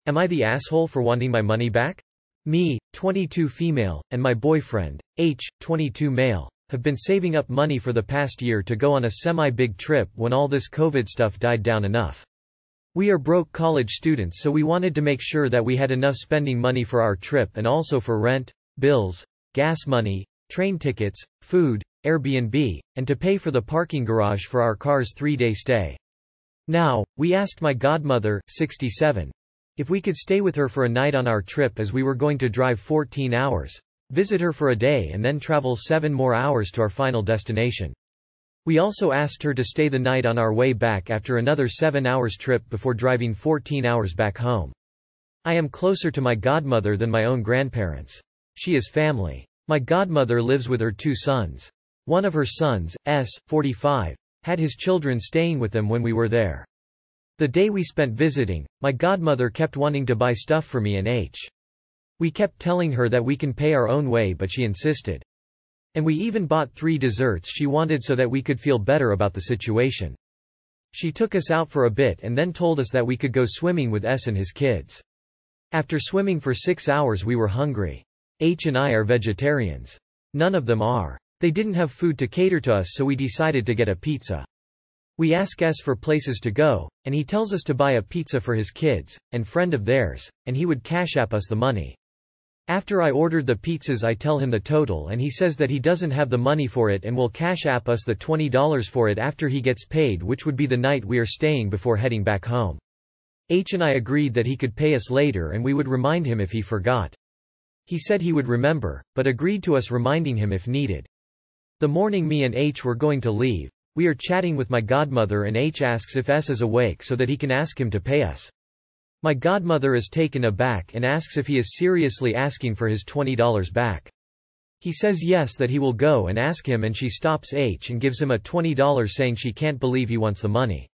Am I the asshole for wanting my money back? Me, 22 female, and my boyfriend, H, 22 male, have been saving up money for the past year to go on a semi-big trip when all this COVID stuff died down enough. We are broke college students, so we wanted to make sure that we had enough spending money for our trip and also for rent, bills, gas money, train tickets, food, Airbnb, and to pay for the parking garage for our car's 3-day stay. Now, we asked my godmother, 67, if we could stay with her for a night on our trip, as we were going to drive 14 hours, visit her for a day and then travel 7 more hours to our final destination. We also asked her to stay the night on our way back after another 7 hours trip before driving 14 hours back home. I am closer to my godmother than my own grandparents. She is family. My godmother lives with her 2 sons. One of her sons, S, 45, had his children staying with them when we were there. The day we spent visiting, my godmother kept wanting to buy stuff for me and H. We kept telling her that we can pay our own way, but she insisted. And we even bought 3 desserts she wanted so that we could feel better about the situation. She took us out for a bit and then told us that we could go swimming with S and his kids. After swimming for 6 hours we were hungry. H and I are vegetarians. None of them are. They didn't have food to cater to us, so we decided to get a pizza. We ask S for places to go, and he tells us to buy a pizza for his kids, and friend of theirs, and he would Cash App us the money. After I ordered the pizzas I tell him the total and he says that he doesn't have the money for it and will Cash App us the $20 for it after he gets paid, which would be the night we are staying before heading back home. H and I agreed that he could pay us later and we would remind him if he forgot. He said he would remember, but agreed to us reminding him if needed. The morning me and H were going to leave, we are chatting with my godmother and H asks if S is awake so that he can ask him to pay us. My godmother is taken aback and asks if he is seriously asking for his $20 back. He says yes, that he will go and ask him, and she stops H and gives him a $20 saying she can't believe he wants the money.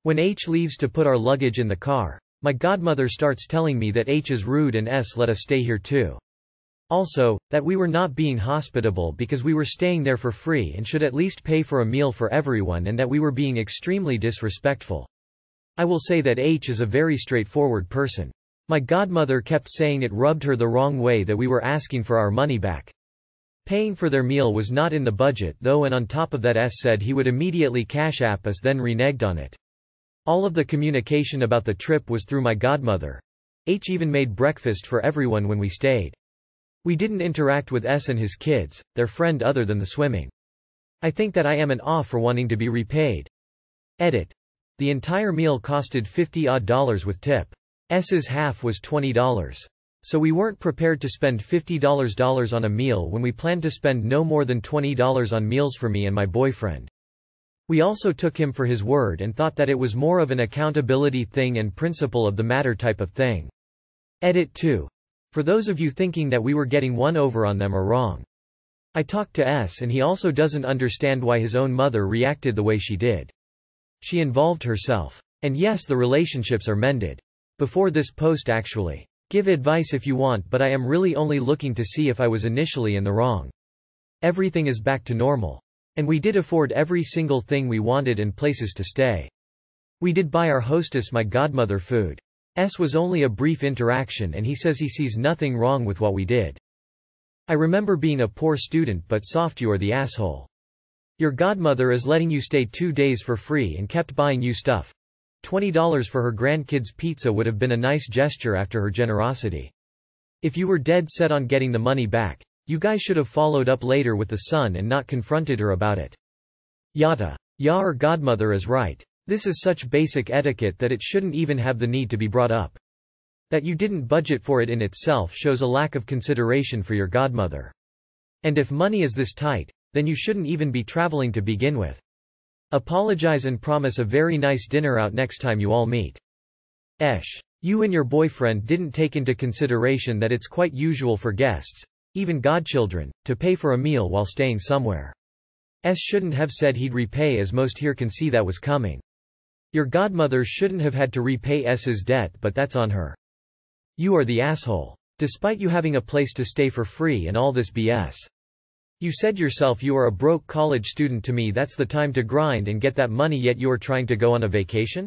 When H leaves to put our luggage in the car, my godmother starts telling me that H is rude and S let us stay here too. Also, that we were not being hospitable because we were staying there for free and should at least pay for a meal for everyone, and that we were being extremely disrespectful. I will say that H is a very straightforward person. My godmother kept saying it rubbed her the wrong way that we were asking for our money back. Paying for their meal was not in the budget though, and on top of that S said he would immediately Cash App us, then reneged on it. All of the communication about the trip was through my godmother. H even made breakfast for everyone when we stayed. We didn't interact with S and his kids, their friend, other than the swimming. I think that I am an off for wanting to be repaid. Edit. The entire meal costed $50 with tip. S's half was $20. So we weren't prepared to spend $50 on a meal when we planned to spend no more than $20 on meals for me and my boyfriend. We also took him for his word and thought that it was more of an accountability thing and principle of the matter type of thing. Edit 2. For those of you thinking that we were getting one over on them are wrong. I talked to S and he also doesn't understand why his own mother reacted the way she did. She involved herself. And yes, the relationships are mended. Before this post actually. Give advice if you want, but I am really only looking to see if I was initially in the wrong. Everything is back to normal. And we did afford every single thing we wanted and places to stay. We did buy our hostess, my godmother, food. S was only a brief interaction and he says he sees nothing wrong with what we did. I remember being a poor student, but soft, you are the asshole. Your godmother is letting you stay 2 days for free and kept buying you stuff. $20 for her grandkids' pizza would have been a nice gesture after her generosity. If you were dead set on getting the money back, you guys should have followed up later with the son and not confronted her about it. Yada. Your godmother is right. This is such basic etiquette that it shouldn't even have the need to be brought up. That you didn't budget for it in itself shows a lack of consideration for your godmother. And if money is this tight, then you shouldn't even be traveling to begin with. Apologize and promise a very nice dinner out next time you all meet. You and your boyfriend didn't take into consideration that it's quite usual for guests, even godchildren, to pay for a meal while staying somewhere. Shouldn't have said he'd repay, as most here can see that was coming. Your godmother shouldn't have had to repay S's debt, but that's on her. You are the asshole. Despite you having a place to stay for free and all this BS. You said yourself you are a broke college student. To me that's the time to grind and get that money, yet you are trying to go on a vacation?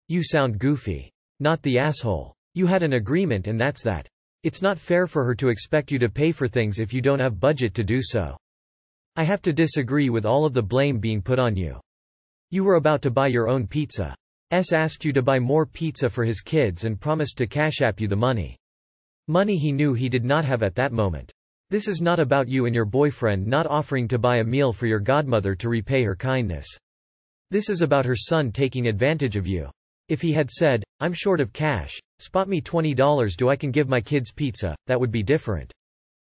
You sound goofy. Not the asshole. You had an agreement and that's that. It's not fair for her to expect you to pay for things if you don't have budget to do so. I have to disagree with all of the blame being put on you. You were about to buy your own pizza. Asked you to buy more pizza for his kids and promised to cash app you the money. Money he knew he did not have at that moment. This is not about you and your boyfriend not offering to buy a meal for your godmother to repay her kindness. This is about her son taking advantage of you. If he had said, "I'm short of cash, spot me $20 so I can give my kids pizza," that would be different.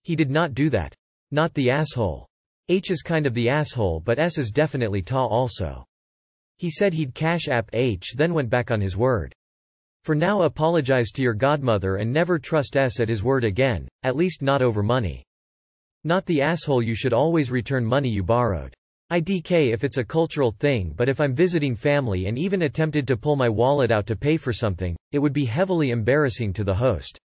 He did not do that. Not the asshole. H is kind of the asshole, but S is definitely ta also. He said he'd cash app H, then went back on his word. For now, apologize to your godmother and never trust S at his word again, at least not over money. Not the asshole. You should always return money you borrowed. IDK if it's a cultural thing, but if I'm visiting family and even attempted to pull my wallet out to pay for something, it would be heavily embarrassing to the host.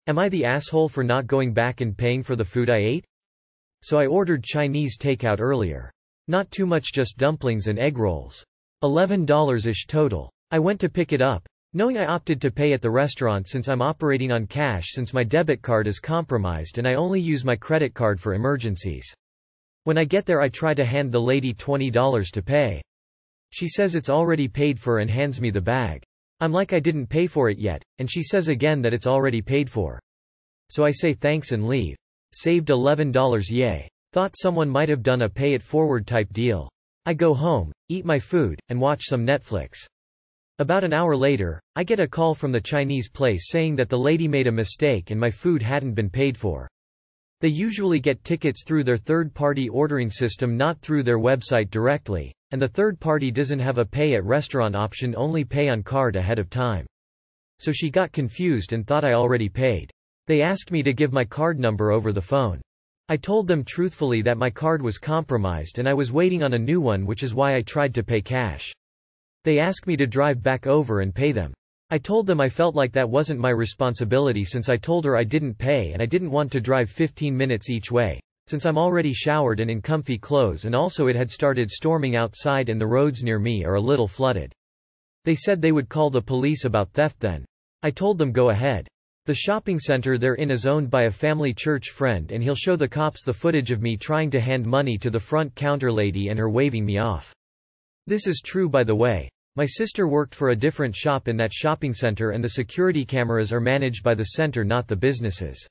Am I the asshole for not going back and paying for the food I ate? So I ordered Chinese takeout earlier. Not too much, just dumplings and egg rolls. $11-ish total. I went to pick it up, knowing I opted to pay at the restaurant since I'm operating on cash since my debit card is compromised and I only use my credit card for emergencies. When I get there I try to hand the lady $20 to pay. She says it's already paid for and hands me the bag. I'm like I didn't pay for it yet, and she says again that it's already paid for. So I say thanks and leave. Saved $11, yay. Thought someone might have done a pay it forward type deal. I go home, eat my food, and watch some Netflix. About an hour later, I get a call from the Chinese place saying that the lady made a mistake and my food hadn't been paid for. They usually get tickets through their third-party ordering system, not through their website directly, and the third party doesn't have a pay at restaurant option, only pay on card ahead of time. So she got confused and thought I already paid. They asked me to give my card number over the phone. I told them truthfully that my card was compromised and I was waiting on a new one, which is why I tried to pay cash. They asked me to drive back over and pay them. I told them I felt like that wasn't my responsibility since I told her I didn't pay and I didn't want to drive 15 minutes each way, since I'm already showered and in comfy clothes, and also it had started storming outside and the roads near me are a little flooded. They said they would call the police about theft then. I told them go ahead. The shopping center they're in is owned by a family church friend and he'll show the cops the footage of me trying to hand money to the front counter lady and her waving me off. This is true, by the way. My sister worked for a different shop in that shopping center and the security cameras are managed by the center, not the businesses.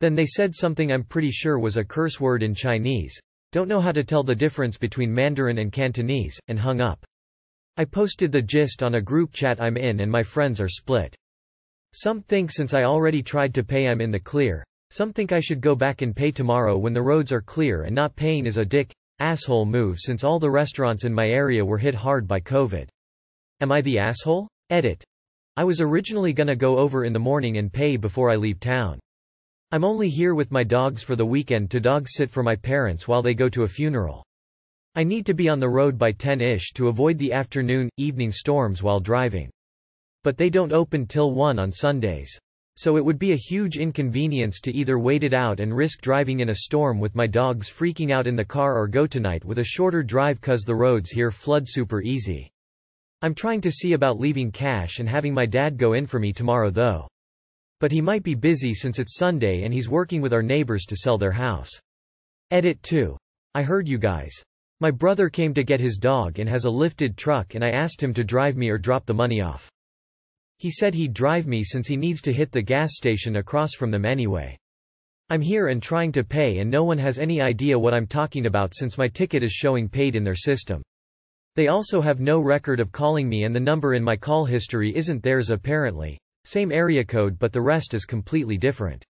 Then they said something I'm pretty sure was a curse word in Chinese. Don't know how to tell the difference between Mandarin and Cantonese, and hung up. I posted the gist on a group chat I'm in and my friends are split. Some think since I already tried to pay I'm in the clear. Some think I should go back and pay tomorrow when the roads are clear, and not paying is a asshole move since all the restaurants in my area were hit hard by COVID. Am I the asshole? Edit. I was originally gonna go over in the morning and pay before I leave town. I'm only here with my dogs for the weekend to dog sit for my parents while they go to a funeral. I need to be on the road by 10-ish to avoid the afternoon, evening storms while driving. But they don't open till 1 on Sundays. So it would be a huge inconvenience to either wait it out and risk driving in a storm with my dogs freaking out in the car, or go tonight with a shorter drive cause the roads here flood super easy. I'm trying to see about leaving cash and having my dad go in for me tomorrow though. But he might be busy since it's Sunday and he's working with our neighbors to sell their house. Edit 2. I heard you guys. My brother came to get his dog and has a lifted truck and I asked him to drive me or drop the money off. He said he'd drive me since he needs to hit the gas station across from them anyway. I'm here and trying to pay and no one has any idea what I'm talking about since my ticket is showing paid in their system. They also have no record of calling me and the number in my call history isn't theirs apparently. Same area code but the rest is completely different.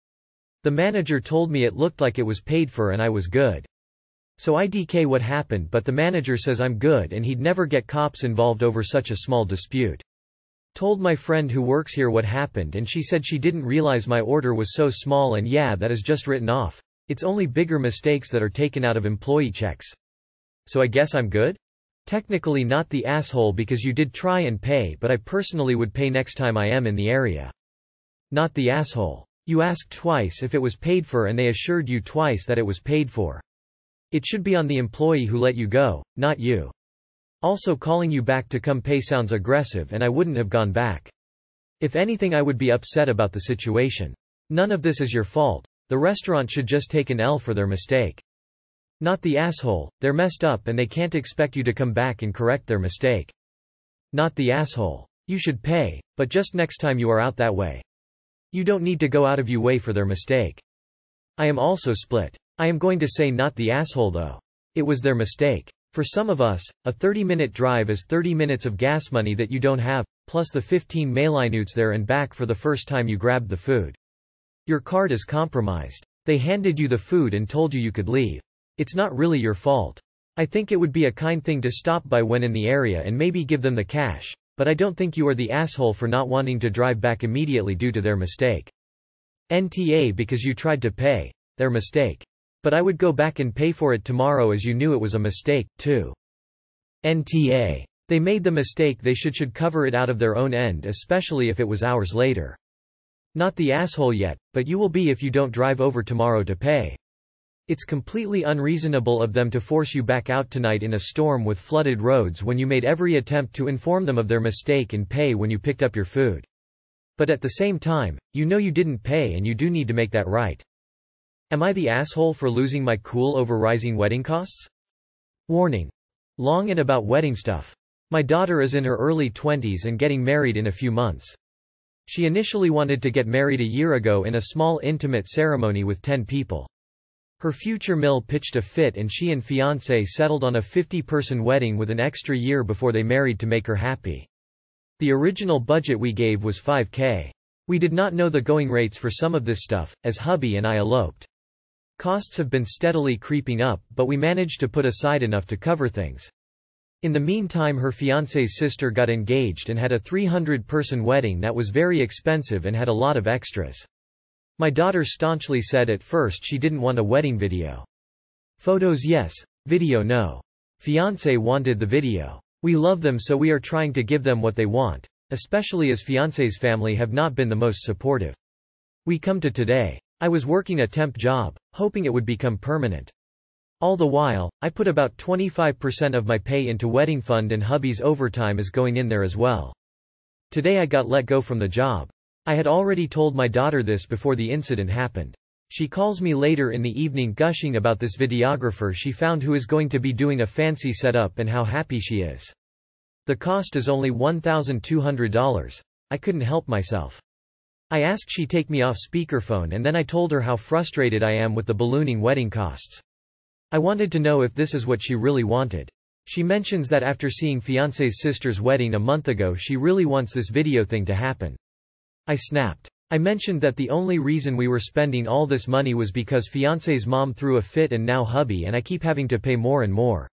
The manager told me it looked like it was paid for and I was good. So IDK what happened, but the manager says I'm good and he'd never get cops involved over such a small dispute. Told my friend who works here what happened and she said she didn't realize my order was so small and yeah, that is just written off. It's only bigger mistakes that are taken out of employee checks. So I guess I'm good? Technically not the asshole because you did try and pay, but I personally would pay next time I am in the area. Not the asshole. You asked twice if it was paid for and they assured you twice that it was paid for. It should be on the employee who let you go, not you. Also calling you back to come pay sounds aggressive and I wouldn't have gone back. If anything, I would be upset about the situation. None of this is your fault. The restaurant should just take an L for their mistake. Not the asshole, they're messed up and they can't expect you to come back and correct their mistake. Not the asshole. You should pay, but just next time you are out that way. You don't need to go out of your way for their mistake. I am also split. I am going to say not the asshole though. It was their mistake. For some of us, a 30-minute drive is 30 minutes of gas money that you don't have, plus the 15 minutes there and back for the first time you grabbed the food. Your card is compromised. They handed you the food and told you could leave. It's not really your fault. I think it would be a kind thing to stop by when in the area and maybe give them the cash, but I don't think you are the asshole for not wanting to drive back immediately due to their mistake. NTA because you tried to pay. Their mistake. But I would go back and pay for it tomorrow as you knew it was a mistake, too. NTA. They made the mistake, they should cover it out of their own end, especially if it was hours later. Not the asshole yet, but you will be if you don't drive over tomorrow to pay. It's completely unreasonable of them to force you back out tonight in a storm with flooded roads when you made every attempt to inform them of their mistake and pay when you picked up your food. But at the same time, you know you didn't pay and you do need to make that right. Am I the asshole for losing my cool over rising wedding costs? Warning. Long and about wedding stuff. My daughter is in her early 20s and getting married in a few months. She initially wanted to get married a year ago in a small intimate ceremony with 10 people. Her future mill pitched a fit and she and fiancé settled on a 50-person wedding with an extra year before they married to make her happy. The original budget we gave was $5,000. We did not know the going rates for some of this stuff, as hubby and I eloped. Costs have been steadily creeping up, but we managed to put aside enough to cover things. In the meantime, her fiancé's sister got engaged and had a 300-person wedding that was very expensive and had a lot of extras. My daughter staunchly said at first she didn't want a wedding video. Photos yes, video no. Fiancé wanted the video. We love them, so we are trying to give them what they want, especially as fiancé's family have not been the most supportive. We come to today. I was working a temp job, hoping it would become permanent. All the while, I put about 25% of my pay into wedding fund and hubby's overtime is going in there as well. Today I got let go from the job. I had already told my daughter this before the incident happened. She calls me later in the evening gushing about this videographer she found who is going to be doing a fancy setup and how happy she is. The cost is only $1,200. I couldn't help myself. I asked she take me off speakerphone and then I told her how frustrated I am with the ballooning wedding costs. I wanted to know if this is what she really wanted. She mentions that after seeing fiancé's sister's wedding a month ago she really wants this video thing to happen. I snapped. I mentioned that the only reason we were spending all this money was because fiancé's mom threw a fit and now hubby and I keep having to pay more and more.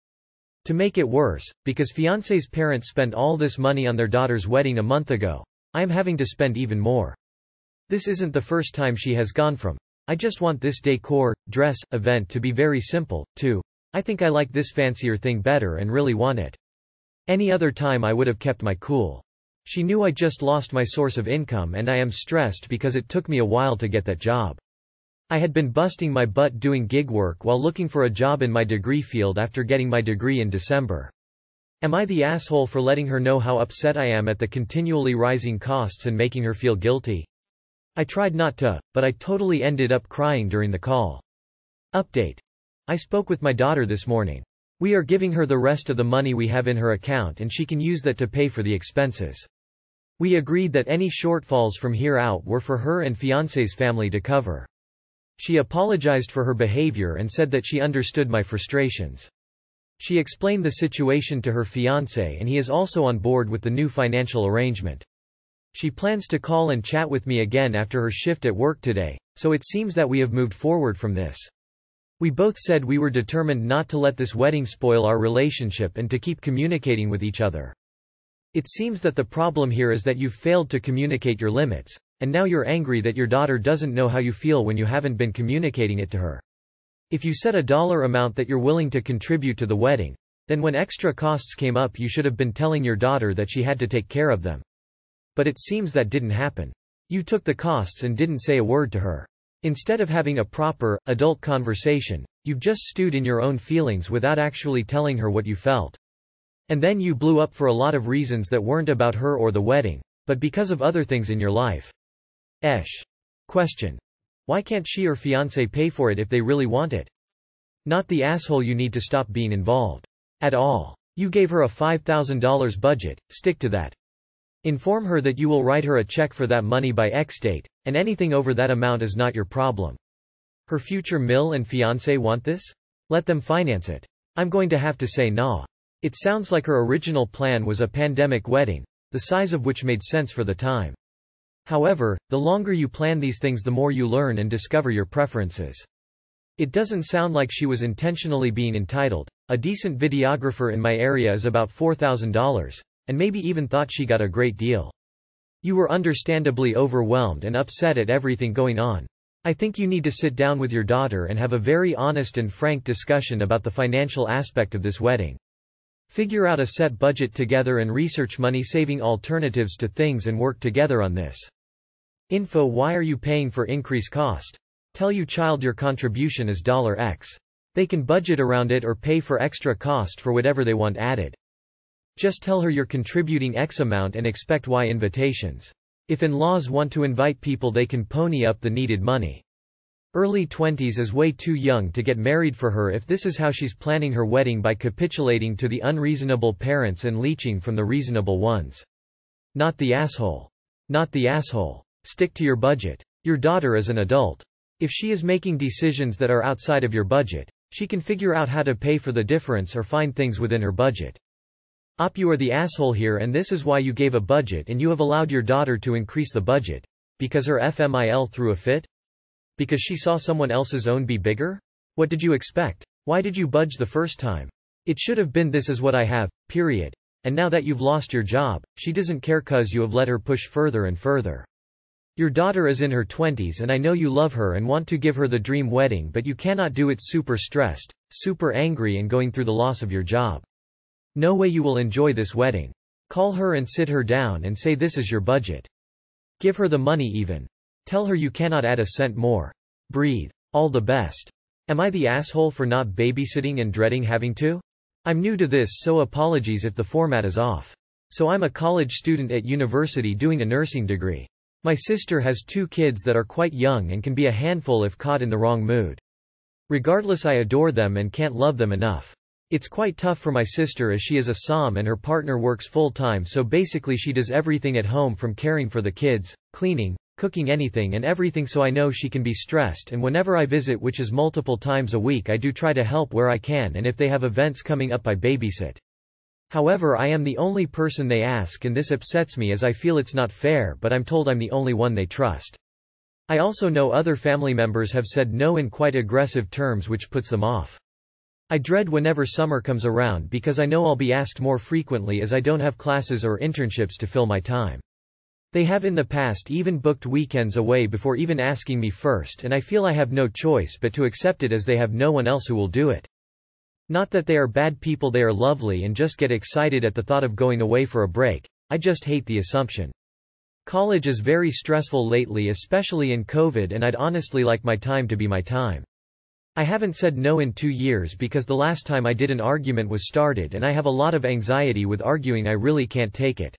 To make it worse, because fiancé's parents spent all this money on their daughter's wedding a month ago, I am having to spend even more. This isn't the first time she has gone from, I just want this decor, dress, event to be very simple, to, I think I like this fancier thing better and really want it. Any other time I would have kept my cool. She knew I just lost my source of income and I am stressed because it took me a while to get that job. I had been busting my butt doing gig work while looking for a job in my degree field after getting my degree in December. Am I the asshole for letting her know how upset I am at the continually rising costs and making her feel guilty? I tried not to, but I totally ended up crying during the call. Update. I spoke with my daughter this morning. We are giving her the rest of the money we have in her account and she can use that to pay for the expenses. We agreed that any shortfalls from here out were for her and fiancé's family to cover. She apologized for her behavior and said that she understood my frustrations. She explained the situation to her fiancé and he is also on board with the new financial arrangement. She plans to call and chat with me again after her shift at work today, so it seems that we have moved forward from this. We both said we were determined not to let this wedding spoil our relationship and to keep communicating with each other. It seems that the problem here is that you've failed to communicate your limits, and now you're angry that your daughter doesn't know how you feel when you haven't been communicating it to her. If you set a dollar amount that you're willing to contribute to the wedding, then when extra costs came up you should have been telling your daughter that she had to take care of them. But it seems that didn't happen. You took the costs and didn't say a word to her. Instead of having a proper, adult conversation, you've just stewed in your own feelings without actually telling her what you felt. And then you blew up for a lot of reasons that weren't about her or the wedding, but because of other things in your life. Question. Why can't she or fiancé pay for it if they really want it? Not the asshole. You need to stop being involved. At all. You gave her a $5,000 budget, stick to that. Inform her that you will write her a check for that money by X date, and anything over that amount is not your problem. Her future mill and fiancé want this? Let them finance it. I'm going to have to say nah. It sounds like her original plan was a pandemic wedding, the size of which made sense for the time. However, the longer you plan these things, the more you learn and discover your preferences. It doesn't sound like she was intentionally being entitled. A decent videographer in my area is about $4,000, and maybe even thought she got a great deal. You were understandably overwhelmed and upset at everything going on. I think you need to sit down with your daughter and have a very honest and frank discussion about the financial aspect of this wedding. Figure out a set budget together and research money-saving alternatives to things and work together on this. Info. Why are you paying for increased cost? Tell your child your contribution is $X. They can budget around it or pay for extra cost for whatever they want added. Just tell her you're contributing X amount and expect Y invitations. If in-laws want to invite people, they can pony up the needed money. Early 20s is way too young to get married for her if this is how she's planning her wedding, by capitulating to the unreasonable parents and leeching from the reasonable ones. Not the asshole. Not the asshole. Stick to your budget. Your daughter is an adult. If she is making decisions that are outside of your budget, she can figure out how to pay for the difference or find things within her budget. You are the asshole here, and this is why you gave a budget and you have allowed your daughter to increase the budget. Because her FMIL threw a fit? Because she saw someone else's own be bigger? What did you expect? Why did you budge the first time? It should have been this is what I have, period. And now that you've lost your job, she doesn't care cause you have let her push further and further. Your daughter is in her 20s and I know you love her and want to give her the dream wedding, but you cannot do it super stressed, super angry and going through the loss of your job. No way you will enjoy this wedding. Call her and sit her down and say this is your budget. Give her the money even. Tell her you cannot add a cent more. Breathe. All the best. Am I the asshole for not babysitting and dreading having to? I'm new to this, so apologies if the format is off. So I'm a college student at university doing a nursing degree. My sister has 2 kids that are quite young and can be a handful if caught in the wrong mood. Regardless, I adore them and can't love them enough. It's quite tough for my sister as she is a SOM and her partner works full-time, so basically she does everything at home from caring for the kids, cleaning, cooking, anything and everything, so I know she can be stressed, and whenever I visit, which is multiple times a week, I do try to help where I can, and if they have events coming up I babysit. However, I am the only person they ask and this upsets me as I feel it's not fair, but I'm told I'm the only one they trust. I also know other family members have said no in quite aggressive terms, which puts them off. I dread whenever summer comes around because I know I'll be asked more frequently as I don't have classes or internships to fill my time. They have in the past even booked weekends away before even asking me first, and I feel I have no choice but to accept it as they have no one else who will do it. Not that they are bad people, they are lovely and just get excited at the thought of going away for a break. I just hate the assumption. College is very stressful lately, especially in COVID, and I'd honestly like my time to be my time. I haven't said no in 2 years because the last time I did an argument was started and I have a lot of anxiety with arguing, I really can't take it.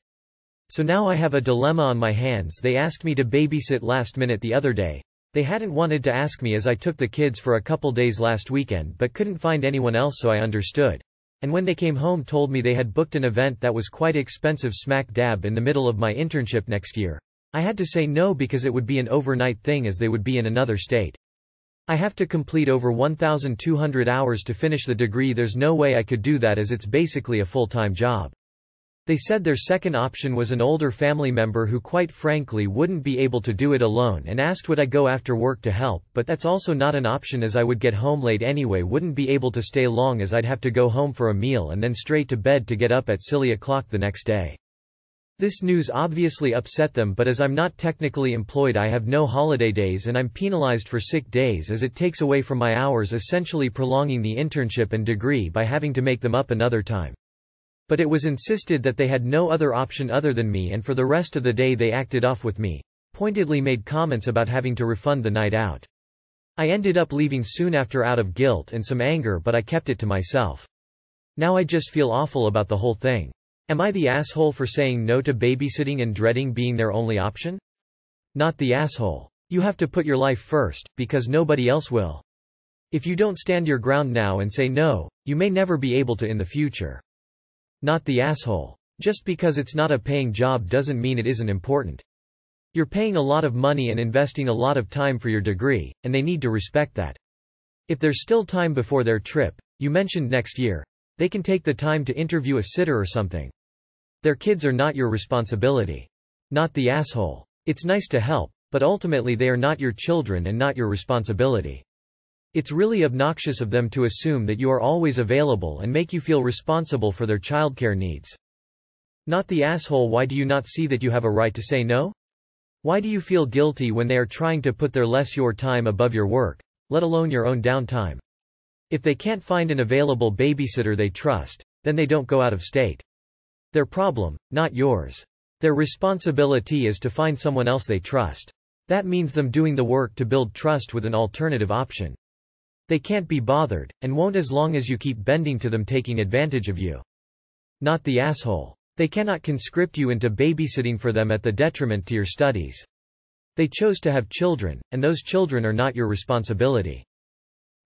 So now I have a dilemma on my hands. They asked me to babysit last minute the other day. They hadn't wanted to ask me as I took the kids for a couple days last weekend but couldn't find anyone else, so I understood. And when they came home told me they had booked an event that was quite expensive smack dab in the middle of my internship next year. I had to say no because it would be an overnight thing as they would be in another state. I have to complete over 1,200 hours to finish the degree. There's no way I could do that as it's basically a full-time job. They said their second option was an older family member who quite frankly wouldn't be able to do it alone and asked would I go after work to help, but that's also not an option as I would get home late anyway, wouldn't be able to stay long as I'd have to go home for a meal and then straight to bed to get up at silly o'clock the next day. This news obviously upset them, but as I'm not technically employed I have no holiday days and I'm penalized for sick days as it takes away from my hours, essentially prolonging the internship and degree by having to make them up another time. But it was insisted that they had no other option other than me, and for the rest of the day they acted off with me, pointedly made comments about having to refund the night out. I ended up leaving soon after out of guilt and some anger, but I kept it to myself. Now I just feel awful about the whole thing. Am I the asshole for saying no to babysitting and dreading being their only option? Not the asshole. You have to put your life first, because nobody else will. If you don't stand your ground now and say no, you may never be able to in the future. Not the asshole. Just because it's not a paying job doesn't mean it isn't important. You're paying a lot of money and investing a lot of time for your degree, and they need to respect that. If there's still time before their trip, you mentioned next year, they can take the time to interview a sitter or something. Their kids are not your responsibility. Not the asshole. It's nice to help, but ultimately they are not your children and not your responsibility. It's really obnoxious of them to assume that you are always available and make you feel responsible for their childcare needs. Not the asshole. Why do you not see that you have a right to say no? Why do you feel guilty when they are trying to put your time above your work, let alone your own downtime? If they can't find an available babysitter they trust, then they don't go out of state. Their problem, not yours. Their responsibility is to find someone else they trust. That means them doing the work to build trust with an alternative option. They can't be bothered, and won't as long as you keep bending to them taking advantage of you. Not the asshole. They cannot conscript you into babysitting for them at the detriment to your studies. They chose to have children, and those children are not your responsibility.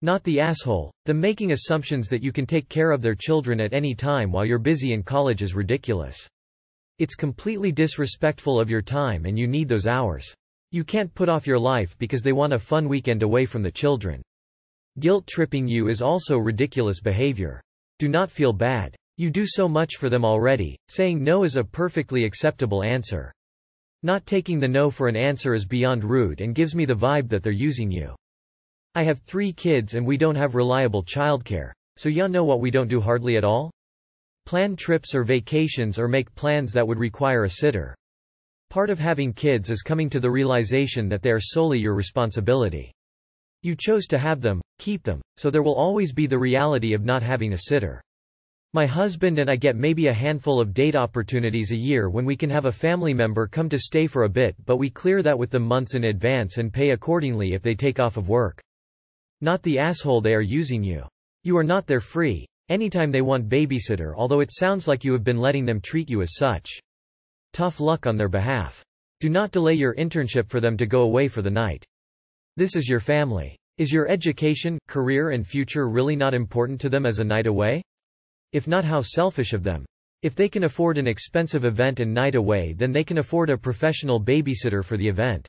Not the asshole. Them making assumptions that you can take care of their children at any time while you're busy in college is ridiculous. It's completely disrespectful of your time and you need those hours. You can't put off your life because they want a fun weekend away from the children. Guilt-tripping you is also ridiculous behavior. Do not feel bad. You do so much for them already. Saying no is a perfectly acceptable answer. Not taking the no for an answer is beyond rude and gives me the vibe that they're using you. I have 3 kids and we don't have reliable childcare, so ya know what we don't do hardly at all? Plan trips or vacations or make plans that would require a sitter. Part of having kids is coming to the realization that they are solely your responsibility. You chose to have them, keep them, so there will always be the reality of not having a sitter. My husband and I get maybe a handful of date opportunities a year when we can have a family member come to stay for a bit, but we clear that with them months in advance and pay accordingly if they take off of work. Not the asshole. They are using you. You are not their free. Anytime they want babysitter, although it sounds like you have been letting them treat you as such. Tough luck on their behalf. Do not delay your internship for them to go away for the night. This is your family. Is your education, career and future really not important to them as a night away? If not, how selfish of them. If they can afford an expensive event and night away, then they can afford a professional babysitter for the event.